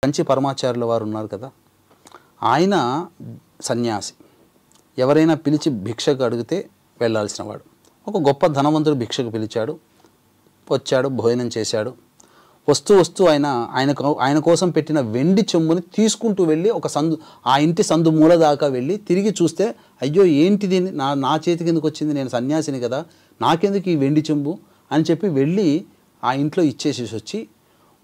కంచి పరమాచార్యుల వారు ఉన్నారు కదా, ఆయన సన్యాసి. ఎవరైనా పిలిచి భిక్షకు అడిగితే వెళ్ళాల్సిన వాడు. ఒక గొప్ప ధనవంతుడు భిక్షకు పిలిచాడు, వచ్చాడు, భోజనం చేశాడు. వస్తూ ఆయన కోసం పెట్టిన వెండి చెంబుని తీసుకుంటూ వెళ్ళి ఒక సందు, ఆ ఇంటి సందు మూల దాకా వెళ్ళి తిరిగి చూస్తే, అయ్యో ఏంటిది, నా చేతికి ఎందుకు వచ్చింది, నేను సన్యాసిని కదా, నాకెందుకు ఈ వెండి చెంబు అని చెప్పి వెళ్ళి ఆ ఇంట్లో ఇచ్చేసి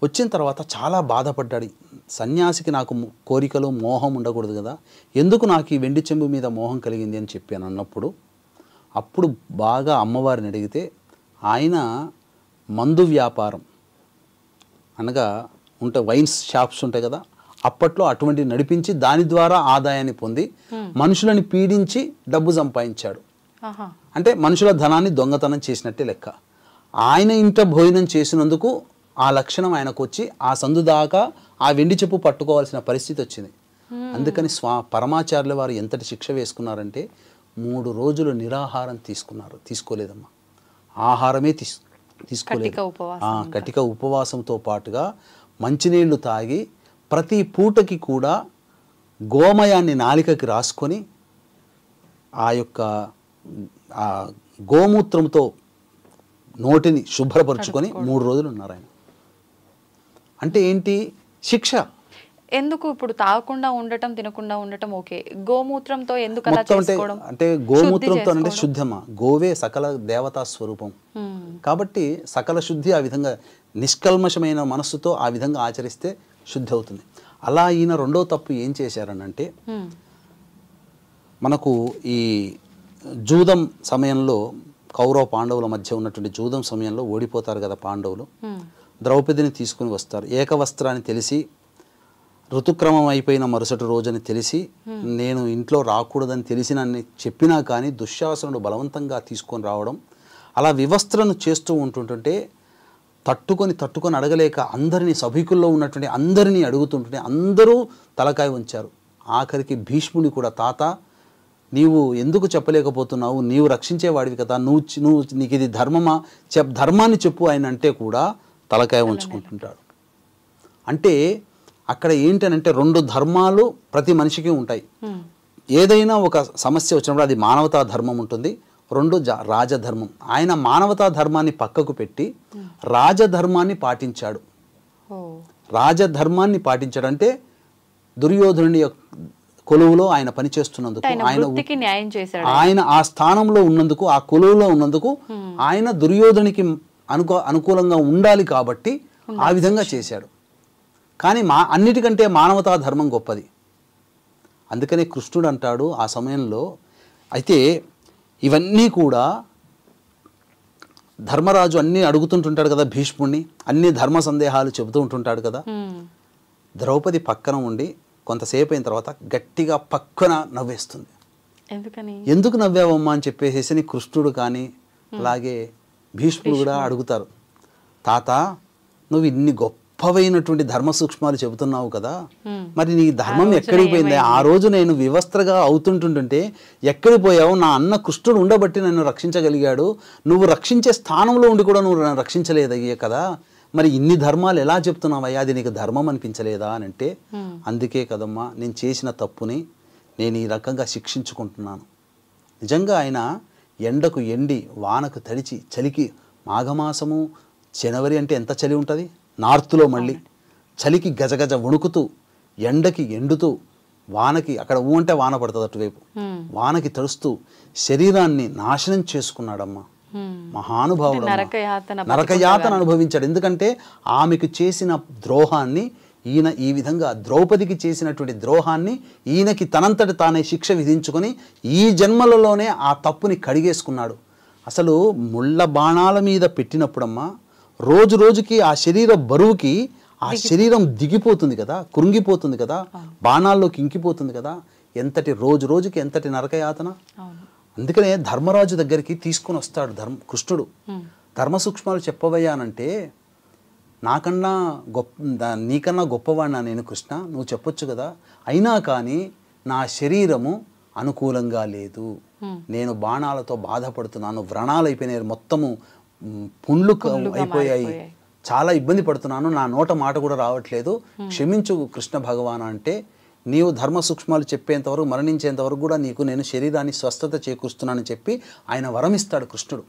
వచ్చిన తర్వాత చాలా బాధపడ్డాడు. సన్యాసికి నాకు కోరికలు మోహం ఉండకూడదు కదా, ఎందుకు నాకు ఈ వెండి చెంబు మీద మోహం కలిగింది అని చెప్పాను అన్నప్పుడు, అప్పుడు బాగా అమ్మవారిని అడిగితే ఆయన మందు వ్యాపారం అనగా వైన్స్ షాప్స్ ఉంటాయి కదా, అప్పట్లో అటువంటి నడిపించి దాని ద్వారా ఆదాయాన్ని పొంది మనుషులని పీడించి డబ్బు సంపాదించాడు. అంటే మనుషుల ధనాన్ని దొంగతనం చేసినట్టే లెక్క. ఆయన ఇంట భోజనం చేసినందుకు ఆ లక్షణం ఆయనకు వచ్చి ఆ సందు దాకా ఆ వెండి చెప్పు పట్టుకోవాల్సిన పరిస్థితి వచ్చింది. అందుకని పరమాచార్యుల వారు ఎంతటి శిక్ష వేసుకున్నారంటే 3 రోజులు నిరాహారం తీసుకోలేదమ్మా, ఆహారమే తీసుకోలేదు. కటిక ఉపవాసంతో పాటుగా మంచినీళ్లు తాగి ప్రతి పూటకి కూడా గోమయాన్ని నాలికకి రాసుకొని ఆ యొక్క గోమూత్రంతో నోటిని శుభ్రపరుచుకొని 3 రోజులు ఉన్నారు ఆయన. అంటే ఏంటి శిక్ష? ఎందుకు ఇప్పుడు తాగకుండా ఉండటం, తినకుండా ఉండటం ఓకే, గోమూత్రంతో ఎందుకు అలా చేసుకోవడం? అంటే గోమూత్రంతో అంటే శుద్ధమా, గోవే సకల దేవతా స్వరూపం కాబట్టి సకల శుద్ధి ఆ విధంగా నిష్కల్మషమైన మనస్సుతో ఆ విధంగా ఆచరిస్తే శుద్ధి అవుతుంది. అలా ఈయన రెండో తప్పు ఏం చేశారనంటే, మనకు ఈ జూదం సమయంలో కౌరవ పాండవుల మధ్య ఉన్నటువంటి జూదం సమయంలో ఓడిపోతారు కదా పాండవులు, ద్రౌపదిని తీసుకుని వస్తారు. ఏకవస్త్రాన్ని తెలిసి, ఋతుక్రమం అయిపోయిన మరుసటి రోజని తెలిసి, నేను ఇంట్లో రాకూడదని తెలిసినని చెప్పినా కానీ దుశ్శాసనుడు బలవంతంగా తీసుకొని రావడం, అలా వివస్త్రను చేస్తూ ఉంటుంటే తట్టుకొని అడగలేక అందరినీ, సభికుల్లో ఉన్నటువంటి అందరినీ అడుగుతుంటుంటే అందరూ తలకాయ ఉంచారు. ఆఖరికి భీష్ముని కూడా, తాత నీవు ఎందుకు చెప్పలేకపోతున్నావు, నీవు రక్షించేవాడివి కదా, నీకు ఇది ధర్మమా, ధర్మాన్ని చెప్పు ఆయన అంటే కూడా తలకాయ ఉంచుకుంటుంటాడు. అంటే అక్కడ ఏంటనంటే 2 ధర్మాలు ప్రతి మనిషికి ఉంటాయి. ఏదైనా ఒక సమస్య వచ్చినప్పుడు అది మానవతా ధర్మం ఉంటుంది, 2 రాజధర్మం. ఆయన మానవతా ధర్మాన్ని పక్కకు పెట్టి రాజధర్మాన్ని పాటించాడు. రాజధర్మాన్ని పాటించాడు అంటే దుర్యోధనుని కొలువులో ఆయన పనిచేస్తున్నందుకు, ఆయన ఆ స్థానంలో ఉన్నందుకు, ఆ కొలువులో ఉన్నందుకు ఆయన దుర్యోధనికి అనుకూలంగా ఉండాలి కాబట్టి ఆ విధంగా చేశాడు. కానీ అన్నిటికంటే మానవతా ధర్మం గొప్పది. అందుకనే కృష్ణుడు అంటాడు ఆ సమయంలో, అయితే ఇవన్నీ కూడా ధర్మరాజు అన్నీ అడుగుతుంటుంటాడు కదా భీష్ముడిని, అన్ని ధర్మ సందేహాలు చెబుతూ ఉంటుంటాడు కదా. ద్రౌపది పక్కన ఉండి కొంతసేపు అయిన తర్వాత గట్టిగా పక్కన నవ్వేస్తుంది. ఎందుకు నవ్వావమ్మా అని చెప్పేసి కృష్ణుడు కానీ అలాగే భీష్ముడు కూడా అడుగుతారు, తాత నువ్వు ఇన్ని గొప్పవైనటువంటి ధర్మ సూక్ష్మాలు చెబుతున్నావు కదా, మరి నీ ధర్మం ఎక్కడికి పోయింది? ఆ రోజు నేను వివస్త్రగా అవుతుంటుంటే ఎక్కడికి పోయావు? నా అన్న కృష్ణుడు ఉండబట్టి నన్ను రక్షించగలిగాడు, నువ్వు రక్షించే స్థానంలో ఉండి కూడా నువ్వు నన్ను రక్షించలేదయ్యే కదా, మరి ఇన్ని ధర్మాలు ఎలా చెప్తున్నావయ్యా, అది నీకు ధర్మం అనిపించలేదా అని అంటే, అందుకే కదమ్మా నేను చేసిన తప్పుని నేను ఈ రకంగా శిక్షించుకుంటున్నాను. నిజంగా ఆయన ఎండకు ఎండి, వానకు తడిచి, చలికి, మాఘమాసము జనవరి అంటే ఎంత చలి ఉంటుంది నార్త్లో, మళ్ళీ చలికి గజగజ వణుకుతూ, ఎండకి ఎండుతూ, వానకి అక్కడ అంటే వాన పడుతుంది అటువైపు, వానకి తడుస్తూ శరీరాన్ని నాశనం చేసుకున్నాడమ్మా. మహానుభావుడు, నరకయాతన అనుభవించాడు. ఎందుకంటే ఆమెకు చేసిన ద్రోహాన్ని ఈయన ఈ విధంగా, ద్రౌపదికి చేసినటువంటి ద్రోహాన్ని ఈయనకి తనంతటి తానే శిక్ష విధించుకొని ఈ జన్మలలోనే ఆ తప్పుని కడిగేసుకున్నాడు. అసలు ముళ్ళ బాణాల మీద పెట్టినప్పుడమ్మా రోజు రోజుకి ఆ శరీర బరువుకి ఆ శరీరం దిగిపోతుంది కదా, కృంగిపోతుంది కదా, బాణాల్లోకి ఇంకిపోతుంది కదా, ఎంతటి రోజు రోజుకి ఎంతటి నరకయాతన. అందుకనే ధర్మరాజు దగ్గరికి తీసుకొని వస్తాడు కృష్ణుడు. ధర్మ సూక్ష్మాలు చెప్పవయ్యానంటే, నీకన్నా గొప్పవాడినా నేను కృష్ణ, నువ్వు చెప్పొచ్చు కదా, అయినా కానీ నా శరీరము అనుకూలంగా లేదు, నేను బాణాలతో బాధపడుతున్నాను, వ్రణాలు అయిపోయినాయి, మొత్తము పుండ్లు అయిపోయాయి, చాలా ఇబ్బంది పడుతున్నాను, నా నోట మాట కూడా రావట్లేదు, క్షమించు కృష్ణ భగవాన్ అంటే, నీవు ధర్మ సూక్ష్మాలు చెప్పేంతవరకు, మరణించేంతవరకు కూడా నీకు నేను శరీరాన్ని స్వస్థత చేకూరుస్తున్నానని చెప్పి ఆయన వరమిస్తాడు కృష్ణుడు.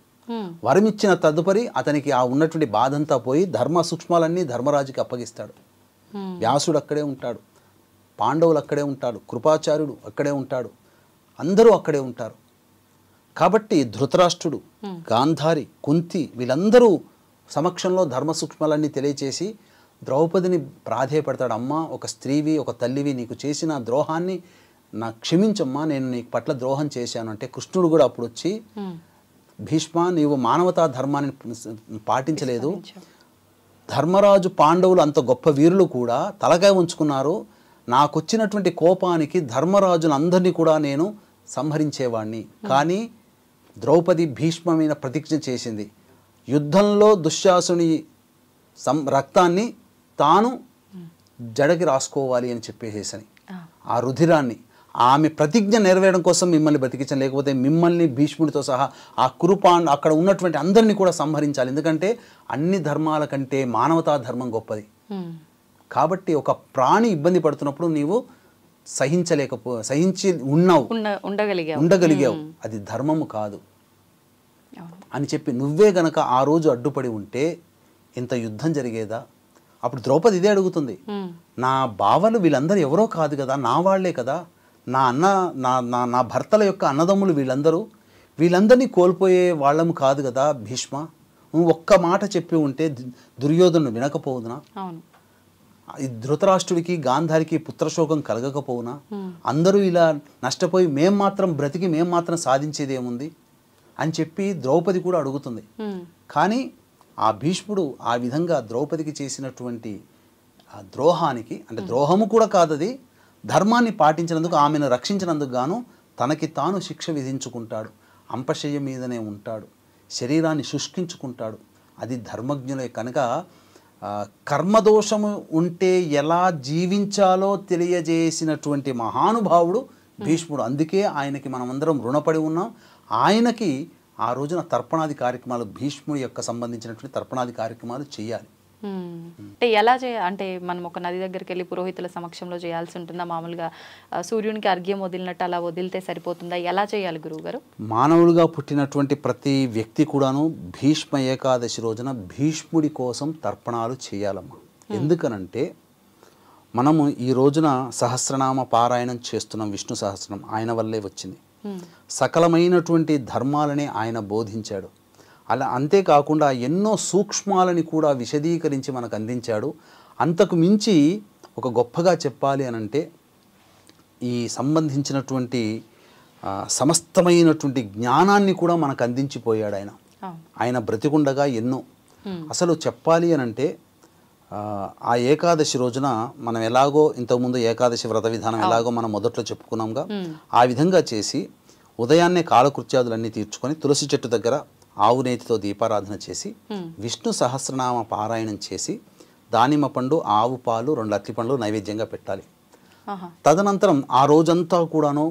వరమిచ్చిన తదుపరి అతనికి ఆ ఉన్నటువంటి బాధంతా పోయి ధర్మ సూక్ష్మాలన్నీ ధర్మరాజుకి అప్పగిస్తాడు. వ్యాసుడు అక్కడే ఉంటాడు, పాండవులు అక్కడే ఉంటాడు, కృపాచార్యుడు అక్కడే ఉంటాడు, అందరూ అక్కడే ఉంటారు. కాబట్టి ధృతరాష్ట్రుడు, గాంధారి, కుంతి వీళ్ళందరూ సమక్షంలో ధర్మ సూక్ష్మాలన్నీ తెలియచేసి ద్రౌపదిని ప్రాధేయపడతాడు. అమ్మ, ఒక స్త్రీవి, ఒక తల్లివి, నీకు చేసిన ద్రోహాన్ని నా క్షమించమ్మా, నేను నీకు పట్ల ద్రోహం చేశాను అంటే కృష్ణుడు కూడా అప్పుడు వచ్చి, భీష్మ, నీవు మానవతా ధర్మాన్ని పాటించలేదు, ధర్మరాజు పాండవులు అంత గొప్ప వీరులు కూడా తలకాయ ఉంచుకున్నారు, నాకొచ్చినటువంటి కోపానికి ధర్మరాజులందరినీ కూడా నేను సంహరించేవాడిని. కానీ ద్రౌపది భీష్మమైన ప్రతిజ్ఞ చేసింది, యుద్ధంలో దుశ్శాసుని రక్తాన్ని తాను జడకి రాసుకోవాలి అని చెప్పేసేసని, ఆ రుధిరాన్ని, ఆమె ప్రతిజ్ఞ నెరవేరడం కోసం మిమ్మల్ని బతికించాను, లేకపోతే మిమ్మల్ని భీష్ముడితో సహా ఆ కురుపాండ్ అక్కడ ఉన్నటువంటి అందరినీ కూడా సంహరించాలి, ఎందుకంటే అన్ని ధర్మాల కంటే మానవతా ధర్మం గొప్పది. కాబట్టి ఒక ప్రాణి ఇబ్బంది పడుతున్నప్పుడు నీవు సహించి ఉండగలిగావు, అది ధర్మము కాదు అని చెప్పి, నువ్వే గనక ఆ రోజు అడ్డుపడి ఉంటే ఇంత యుద్ధం జరిగేదా? అప్పుడు ద్రౌపది ఇదే అడుగుతుంది, నా బావలు వీళ్ళందరూ ఎవరో కాదు కదా, నా వాళ్లే కదా, నా అన్న నా భర్తల యొక్క అన్నదమ్ములు వీళ్ళందరినీ కోల్పోయే వాళ్ళము కాదు కదా భీష్మ, నువ్వు ఒక్క మాట చెప్పి ఉంటే దుర్యోధను వినకపోవునా, ధృతరాష్ట్రుడికి గాంధారికి పుత్రశోకం కలగకపోవునా, అందరూ ఇలా నష్టపోయి మేం మాత్రం బ్రతికి మేం మాత్రం సాధించేది ఏముంది అని చెప్పి ద్రౌపది కూడా అడుగుతుంది. కానీ ఆ భీష్ముడు ఆ విధంగా ద్రౌపదికి చేసినటువంటి ఆ ద్రోహానికి, అంటే ద్రోహము కూడా కాదది, ధర్మాన్ని పాటించినందుకు, ఆమెను రక్షించినందుకు గాను తనకి తాను శిక్ష విధించుకుంటాడు, అంపశయ్య మీదనే ఉంటాడు, శరీరాన్ని శుష్కించుకుంటాడు. అది ధర్మజ్ఞులే కనుక కర్మదోషము ఉంటే ఎలా జీవించాలో తెలియజేసినటువంటి మహానుభావుడు భీష్ముడు. అందుకే ఆయనకి మనమందరం రుణపడి ఉన్నాం. ఆయనకి ఆ రోజున తర్పణాది కార్యక్రమాలు, భీష్ముడి యొక్క సంబంధించినటువంటి తర్పణాది కార్యక్రమాలు చేయాలి. అంటే ఎలా అంటే మనం ఒక నది దగ్గరికి వెళ్ళి పురోహితుల సమక్షంలో చేయాల్సి ఉంటుందా? మామూలుగా సూర్యునికి అర్ఘ్యం వదిలినట్టు అలా వదిలితే సరిపోతుందా? ఎలా చేయాలి గురువు గారు? మానవులుగా పుట్టినటువంటి ప్రతి వ్యక్తి కూడాను భీష్మ ఏకాదశి రోజున భీష్ముడి కోసం తర్పణాలు చేయాలమ్మా. ఎందుకనంటే మనము ఈ రోజున సహస్రనామ పారాయణం చేస్తున్నాం, విష్ణు సహస్రనామం ఆయన వల్లే వచ్చింది. సకలమైనటువంటి ధర్మాలని ఆయన బోధించాడు. అలా అంతేకాకుండా ఎన్నో సూక్ష్మాలని కూడా విశదీకరించి మనకు అందించాడు. అంతకు మించి ఒక గొప్పగా చెప్పాలి అనంటే ఈ సంబంధించినటువంటి సమస్తమైనటువంటి జ్ఞానాన్ని కూడా మనకు అందించిపోయాడు ఆయన బ్రతికుండగా ఎన్నో. అసలు చెప్పాలి అనంటే ఆ ఏకాదశి రోజున మనం ఎలాగో ఇంతకుముందు ఏకాదశి వ్రత విధానం ఎలాగో మనం మొదట్లో చెప్పుకున్నాంగా, ఆ విధంగా చేసి ఉదయాన్నే కాలకృత్యాదులన్నీ తీర్చుకొని తులసి చెట్టు దగ్గర ఆవు నేతితో దీపారాధన చేసి విష్ణు సహస్రనామ పారాయణం చేసి దానిమ్మ పండు, ఆవు పాలు, 2 అరటి పండ్లు నైవేద్యంగా పెట్టాలి. తదనంతరం ఆ రోజంతా కూడాను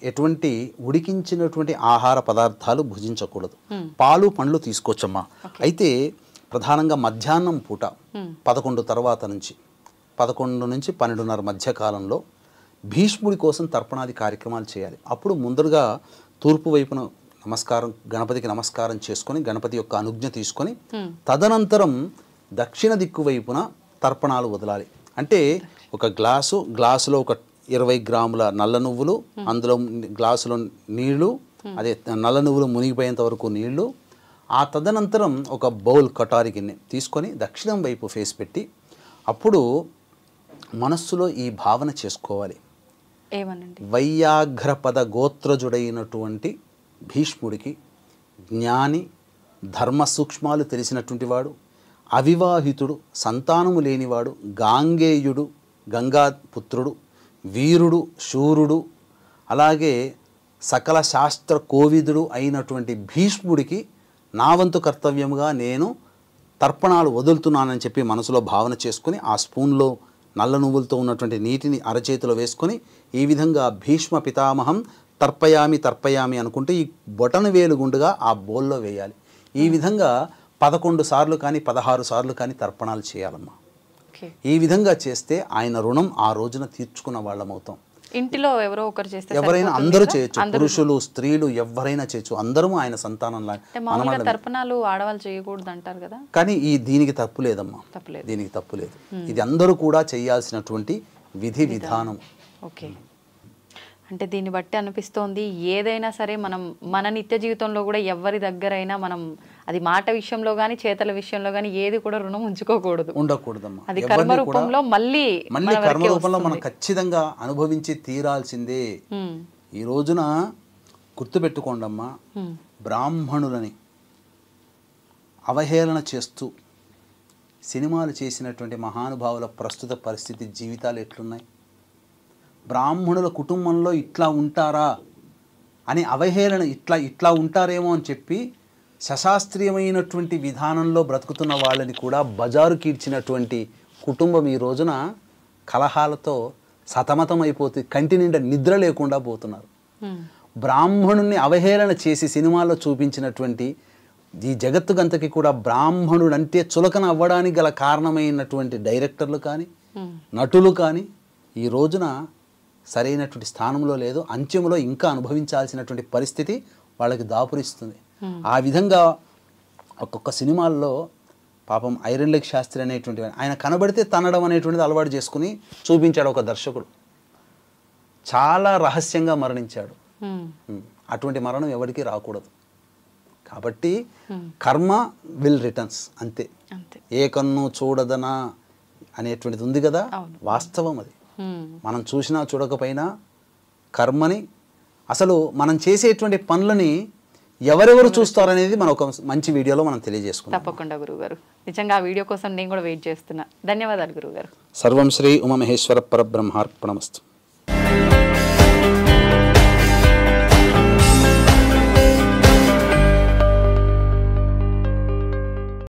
ఎటువంటి ఉడికించినటువంటి ఆహార పదార్థాలు భుజించకూడదు. పాలు పండ్లు తీసుకోవచ్చమ్మా. అయితే ప్రధానంగా మధ్యాహ్నం పూట 11 తర్వాత నుంచి 11 నుంచి 12:30 మధ్య కాలంలో భీష్ముడి కోసం తర్పణాది కార్యక్రమాలు చేయాలి. అప్పుడు ముందరగా తూర్పు వైపున నమస్కారం, గణపతికి నమస్కారం చేసుకొని గణపతి యొక్క అనుజ్ఞ తీసుకొని తదనంతరం దక్షిణ దిక్కు వైపున తర్పణాలు వదలాలి. అంటే ఒక గ్లాసులో ఒక 20 గ్రాముల నల్ల నువ్వులు, అందులో గ్లాసులో నీళ్లు, అదే నల్ల నువ్వులు మునిగిపోయేంత వరకు నీళ్లు, ఆ తదనంతరం ఒక బౌల్ కటారి గిన్నె తీసుకొని దక్షిణం వైపు ఫేస్ పెట్టి అప్పుడు మనస్సులో ఈ భావన చేసుకోవాలి. ఏమనండి? వైయాఘ్రపద గోత్రజుడైనటువంటి భీష్ముడికి జ్ఞాని, ధర్మ సూక్ష్మాలు తెలిసినటువంటి వాడు, అవివాహితుడు, సంతానము లేనివాడు, గాంగేయుడు, గంగాపుత్రుడు, వీరుడు, శూరుడు, అలాగే సకల శాస్త్ర కోవిదుడు అయినటువంటి భీష్ముడికి నా వంతు కర్తవ్యముగా నేను తర్పణాలు వదులుతున్నానని చెప్పి మనసులో భావన చేసుకొని ఆ స్పూన్లో నల్ల నువ్వులతో ఉన్నటువంటి నీటిని అరచేతిలో వేసుకొని ఈ విధంగా భీష్మ పితామహం తర్పయామి అనుకుంటూ ఈ బొటన వేలు గుండుగా ఆ బౌల్లో వేయాలి. ఈ విధంగా 11 సార్లు కానీ 16 సార్లు కానీ తర్పణాలు చేయాలమ్మా. ఓకే. ఈ విధంగా చేస్తే ఆయన రుణం ఆ రోజున తీర్చుకున్న వాళ్ళం అవుతాం. ఇంటిలో ఎవరో ఒకరు చేస్తే ఎవరైనా అందరూ చేయొచ్చు, పురుషులు స్త్రీలు ఎవరైనా చేయొచ్చు, అందరూ ఆయన సంతానం మామూలుగా తర్పణాలు ఆడవాళ్ళు చేయకూడదు అంటారు కదా. కానీ దీనికి తప్పు లేదమ్మా, తప్పులేదు, దీనికి తప్పు లేదు. ఇది అందరూ కూడా చేయాల్సినటువంటి విధి విధానం. ఓకే. అంటే దీన్ని బట్టి అనిపిస్తోంది ఏదైనా సరే మనం మన నిత్య జీవితంలో కూడా ఎవరి దగ్గరైనా మనం అది మాట విషయంలో కానీ చేతల విషయంలో కానీ ఏది కూడా రుణం ఉంచుకోకూడదు, ఉండకూడదమ్మా. అది కర్మ రూపంలో మళ్ళీ కర్మ రూపంలో మనం ఖచ్చితంగా అనుభవించి తీరాల్సిందే. ఈ రోజున గుర్తుపెట్టుకోండమ్మా, బ్రాహ్మణులని అవహేళన చేస్తూ సినిమాలు చేసినటువంటి మహానుభావుల ప్రస్తుత పరిస్థితి, జీవితాలు ఎట్లున్నాయి? బ్రాహ్మణుల కుటుంబంలో ఇట్లా ఉంటారా అని అవహేళన, ఇట్లా ఉంటారేమో అని చెప్పి సశాస్త్రీయమైనటువంటి విధానంలో బ్రతుకుతున్న వాళ్ళని కూడా బజారు కీడ్చినటువంటి కుటుంబం ఈ రోజున కలహాలతో సతమతమైపోతే కంటి నిండా నిద్ర లేకుండా పోతున్నారు. బ్రాహ్మణుణ్ణి అవహేళన చేసి సినిమాల్లో చూపించినటువంటి ఈ జగత్తుకంతకి కూడా బ్రాహ్మణుడు అంటే చులకన అవ్వడానికి గల కారణమైనటువంటి డైరెక్టర్లు కానీ నటులు కానీ ఈ రోజున సరైనటువంటి స్థానంలో లేదు. అంత్యంలో ఇంకా అనుభవించాల్సినటువంటి పరిస్థితి వాళ్ళకి దాపురిస్తుంది. ఆ విధంగా ఒక్కొక్క సినిమాల్లో పాపం ఐరన్ లెగ్ శాస్త్రి అనేటువంటి ఆయన కనబడితే తనడం అనేటువంటిది అలవాటు చేసుకుని చూపించాడు ఒక దర్శకుడు. చాలా రహస్యంగా మరణించాడు. అటువంటి మరణం ఎవరికి రాకూడదు. కాబట్టి కర్మ విల్ రిటర్న్స్, అంతే. ఏ కన్ను చూడదనా అనేటువంటిది ఉంది కదా, వాస్తవం అది. మనం చూసినా చూడకపోయినా కర్మని, అసలు మనం చేసేటువంటి పనులని ఎవరెవరు చూస్తారనేది మనం ఒక మంచి వీడియోలో మనం తెలియజేసుకుంటాం. తప్పకుండా గురువుగారు, నిజంగా ఆ వీడియో కోసం నేను కూడా వెయిట్ చేస్తున్నా. ధన్యవాదాలు గురువుగారు. సర్వం శ్రీ ఉమామహేశ్వర పరబ్రహ్మార్పణమస్తు.